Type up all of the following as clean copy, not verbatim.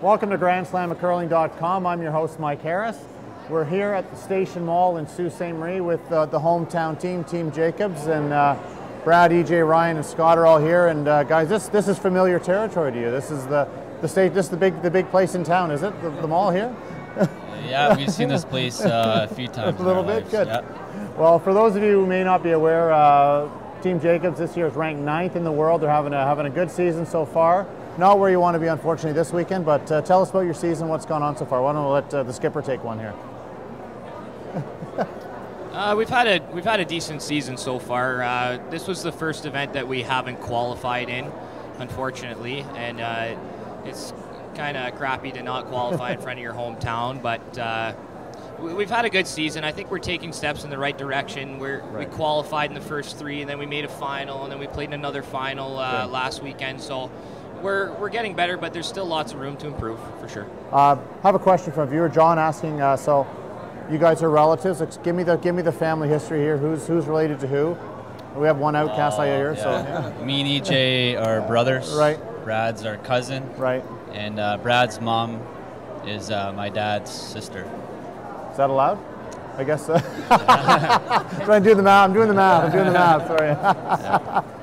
Welcome to GrandSlamOfCurling.com. I'm your host, Mike Harris. We're here at the Station Mall in Sault Ste Marie with the hometown team, Team Jacobs, and Brad, EJ, Ryan, and Scott are all here. And guys, this is familiar territory to you. This is the state. This is the big place in town, is it? The mall here? Yeah, we've seen this place a few times. A little bit, lives. good. Yep. Well, for those of you who may not be aware, Team Jacobs this year is ranked 9th in the world. They're having a good season so far. Not where you want to be, unfortunately, this weekend. But tell us about your season. What's gone on so far? Why don't we let the skipper take one here? We've had a decent season so far. This was the first event that we haven't qualified in, unfortunately, and it's kind of crappy to not qualify in front of your hometown. But we've had a good season. I think we're taking steps in the right direction. We qualified in the first 3, and then we made a final, and then we played in another final last weekend. So we're getting better, but there's still lots of room to improve for sure. I have a question from a viewer, John, asking. So you guys are relatives. Give me the family history here. Who's related to who? We have one outcast here. Yeah. So yeah. Me and EJ are brothers. Right. Brad's our cousin. Right. And Brad's mom is my dad's sister. Is that allowed? I guess. Trying to do the math. I'm doing the math. Sorry.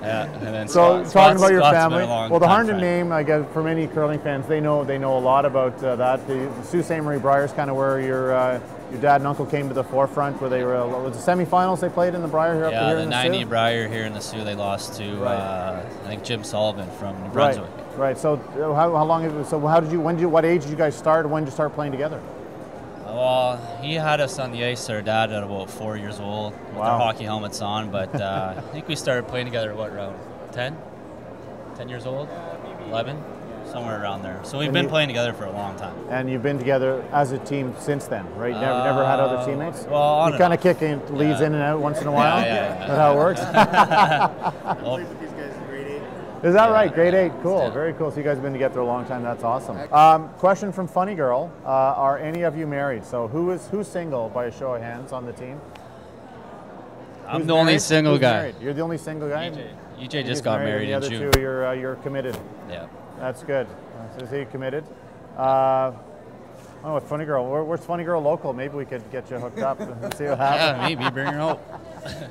Yeah. And then so talking about your family. Well, the Harnden friend. name, I guess, for many curling fans, they know a lot about that. The Sault Ste Marie Briers, kind of where your dad and uncle came to the forefront, where they were. Was the semifinals they played in the Brier here? Yeah, up here the in the 90 Sioux? Brier here in the Sioux. They lost to I think Jim Sullivan from New Brunswick. Right. So how long? So what age did you guys start? When did you start playing together? Well, he had us on the ice, our dad, at about 4 years old with our hockey helmets on. But I think we started playing together, around 10? 10 years old? 11? Somewhere around there. So we've been playing together for a long time. And you've been together as a team since then, right? Never had other teammates? Well, you kind of kick in, leads in and out once in a while? Yeah. Is that how it works? Played with these guys in grade 8. Is that right? Grade 8, cool, very cool. So you guys have been together a long time, that's awesome. Question from Funny Girl, are any of you married? So who's single by a show of hands on the team? I'm the only single guy. Married? You're the only single guy? EJ just got married in June. The other 2, you're committed. Yeah. That's good. So is he committed? Oh, with Funny Girl. Where's Funny Girl local? Maybe we could get you hooked up and see what happens. Yeah, maybe. Bring her out.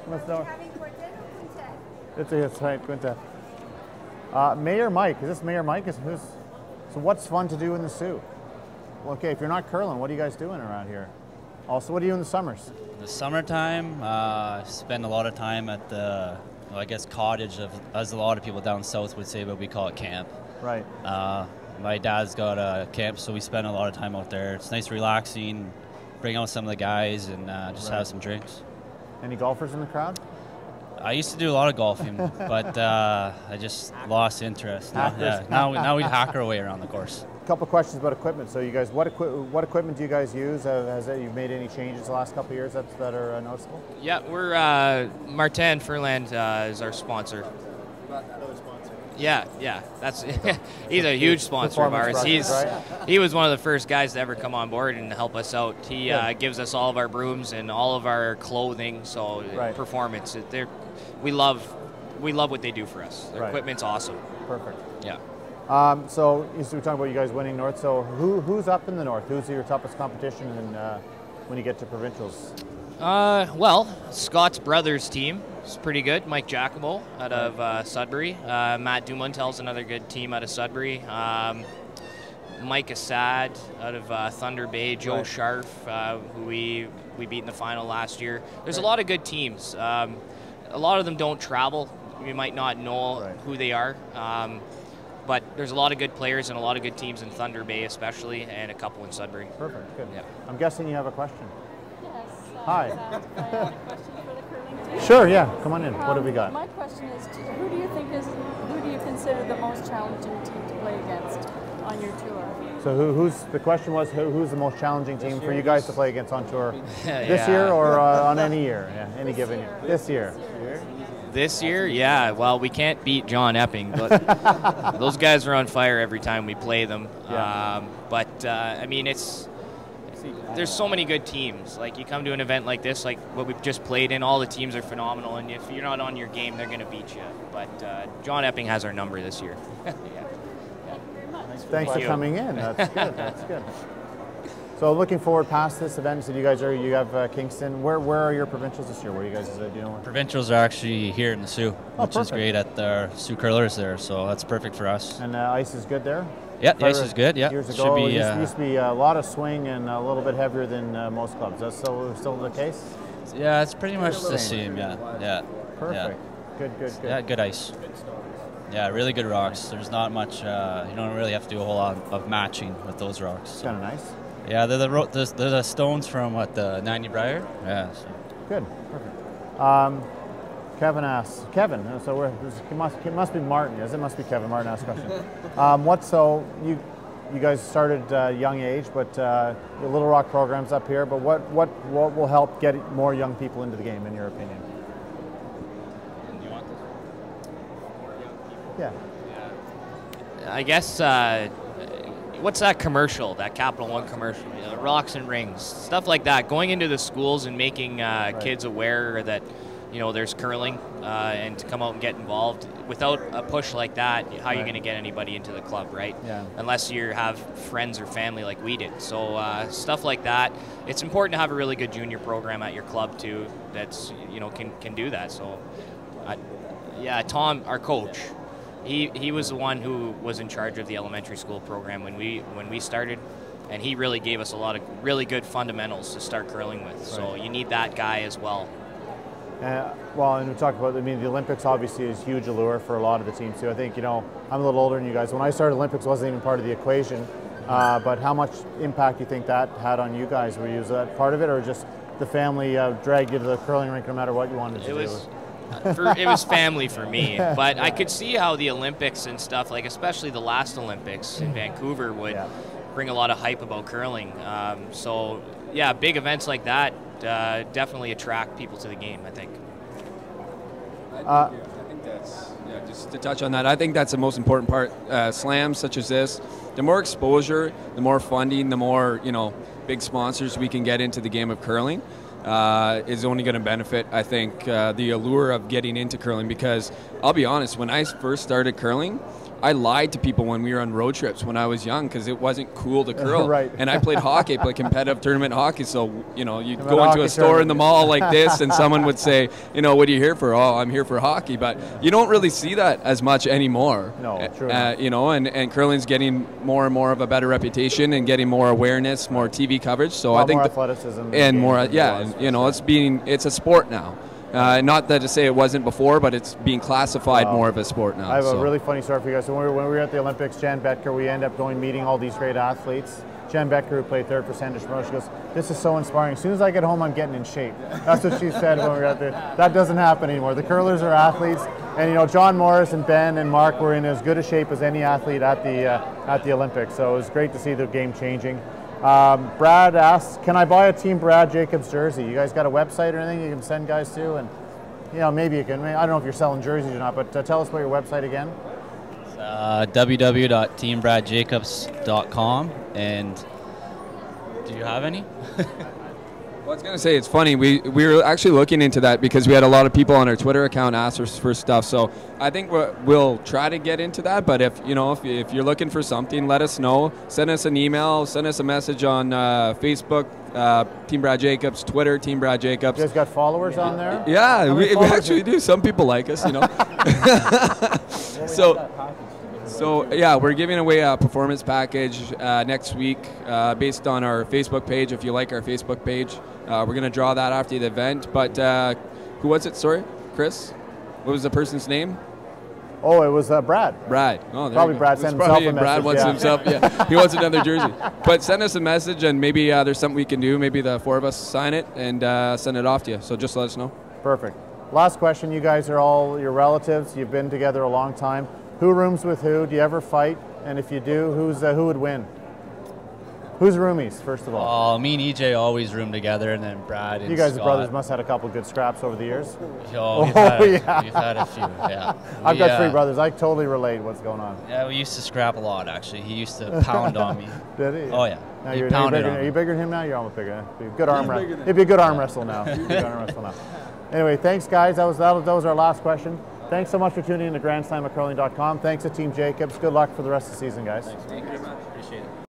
Let's know. It's right, Quintet. Mayor Mike. Is this Mayor Mike? So what's fun to do in the Sioux? Well, okay, if you're not curling, what are you guys doing around here? Also, what do you do in the summers? The summertime, spend a lot of time at the, I guess, cottage, as a lot of people down south would say, but we call it camp. Right. My dad's got a camp, so we spend a lot of time out there. It's nice, relaxing, bring out some of the guys and just have some drinks. Any golfers in the crowd? I used to do a lot of golfing, but I just lost interest. Now we hack our way around the course. A couple of questions about equipment. So you guys, what equipment do you guys use? Has you made any changes the last couple of years that are noticeable? Yeah, we're Martin Furland is our sponsor. Another sponsor. Yeah, that's he's a huge sponsor of ours. He was one of the first guys to ever come on board and help us out. He gives us all of our brooms and all of our clothing. So performance, we love what they do for us. Their equipment's awesome. Perfect. Yeah. So you were talking about you guys winning North. So who's up in the North? Who's your toughest competition when you get to provincials? Well, Scott's brother's team is pretty good. Mike Giacomo out of Sudbury. Matt Dumontel's another good team out of Sudbury. Mike Assad out of Thunder Bay. Joe Scharf, who we beat in the final last year. There's a lot of good teams. A lot of them don't travel. You might not know who they are. But there's a lot of good players and a lot of good teams in Thunder Bay especially, and a couple in Sudbury. Perfect, good. Yep. I'm guessing you have a question. Yes. Hi. I have a question for the curling team. Sure, yeah, come on in. What have we got? My question is, who do you consider the most challenging team to play against on your tour? So the question was who's the most challenging team for you guys to play against on tour this year or on any year? Yeah, any given year. This year. This year, yeah. Well, we can't beat John Epping, but those guys are on fire every time we play them. Yeah. I mean, there's so many good teams. Like, you come to an event like this, like what we've just played in, all the teams are phenomenal, and if you're not on your game, they're going to beat you. But John Epping has our number this year. Yeah. Thank you very much. Thanks for coming in. That's good. That's good. So looking forward past this event, so you have Kingston. Where are your provincials this year? Where you guys do you know? Provincials are actually here in the Sault, which is great at the Sault Curlers there. So that's perfect for us. And ice is good there. Yeah, the ice is good. Yeah, years ago, it used to be a lot of swing and a little bit heavier than most clubs. That's still the case. Yeah, it's pretty much the same. Yeah. Perfect. Yeah. Good. Yeah, good ice. Yeah, really good rocks. There's not much. You don't really have to do a whole lot of matching with those rocks. So. Kind of nice. Yeah, they're the stones from the 90 Briar. Yeah. So. Good. Perfect. Kevin asks. Kevin. So it must be Martin. Yes, it must be Kevin. Martin asked a question. You guys started young age, but the Little Rock program's up here. But what will help get more young people into the game, in your opinion? You want this? Yeah. I guess, what's that commercial, that Capital One commercial? Rocks and rings, stuff like that. Going into the schools and making kids aware that, there's curling and to come out and get involved. Without a push like that, how are you going to get anybody into the club, right? Yeah. Unless you have friends or family like we did. So stuff like that. It's important to have a really good junior program at your club too. That's can do that. So, Tom, our coach. He was the one who was in charge of the elementary school program when we started, and he really gave us a lot of really good fundamentals to start curling with. So you need that guy as well. And we talked about, the Olympics obviously is huge allure for a lot of the teams too. I think, I'm a little older than you guys. When I started, Olympics wasn't even part of the equation. But how much impact do you think that had on you guys? Were you that part of it, or just the family dragged you to the curling rink no matter what you wanted to do? It was family for me, but I could see how the Olympics and stuff, like especially the last Olympics in Vancouver, would bring a lot of hype about curling. Big events like that definitely attract people to the game, I think. I think that's, just to touch on that, I think that's the most important part. Slams such as this, the more exposure, the more funding, the more, big sponsors we can get into the game of curling. Is only going to benefit, I think, the allure of getting into curling, because I'll be honest, when I first started curling, I lied to people when we were on road trips when I was young, because it wasn't cool to curl. Right. And I played hockey, I played competitive tournament hockey, so, you'd go into a store in the mall like this and someone would say, what are you here for? Oh, I'm here for hockey. But you don't really see that as much anymore. No, true. And curling's getting more and more of a better reputation and getting more awareness, more TV coverage. So I think more athleticism and more, it's a sport now. Not that to say it wasn't before, but it's being classified more of a sport now. I have a really funny story for you guys. So when we were at the Olympics, Jan Betker, we end up meeting all these great athletes. Jan Betker, who played third for Sanders Monroe, she goes, "This is so inspiring. As soon as I get home, I'm getting in shape." That's what she said when we were out there. That doesn't happen anymore. The curlers are athletes, and John Morris and Ben and Mark were in as good a shape as any athlete at the Olympics. So it was great to see the game changing. Brad asks, can I buy a Team Brad Jacobs jersey? You guys got a website or anything you can send guys to? And maybe you can. I don't know if you're selling jerseys or not, but tell us about your website again. www.teambradjacobs.com. And do you have any? Well, I was going to say, it's funny, we were actually looking into that because we had a lot of people on our Twitter account ask us for stuff. So I think we'll try to get into that. But if you're looking for something, let us know. Send us an email. Send us a message on Facebook, Team Brad Jacobs, Twitter, Team Brad Jacobs. You guys got followers on there? Yeah, we actually do. Some people like us, So we're giving away a performance package next week based on our Facebook page. If you like our Facebook page, we're going to draw that after the event. But who was it? Sorry, Chris? What was the person's name? Oh, it was Brad. Brad. Oh, there probably you go. Brad sent himself a message. Brad wants himself. Yeah, he wants another jersey. But send us a message, and maybe there's something we can do. Maybe the four of us sign it and send it off to you. So just let us know. Perfect. Last question. You guys are all your relatives. You've been together a long time. Who rooms with who? Do you ever fight? And if you do, who would win? Who's roomies, first of all? Oh, me and EJ always room together, and then Brad and you guys, Scott. brothers, must have had a couple good scraps over the years. We've had a few, yeah. I've got three brothers. I totally relate what's going on. Yeah, we used to scrap a lot, actually. He used to pound on me. Did he? Oh, yeah. Now are you bigger than him now? You're almost bigger. It'd be a good arm wrestle now. Anyway, thanks, guys. That was our last question. Thanks so much for tuning in to GrandSlamofCurling.com. Thanks to Team Jacobs. Good luck for the rest of the season, guys. Thank you very much. Appreciate it.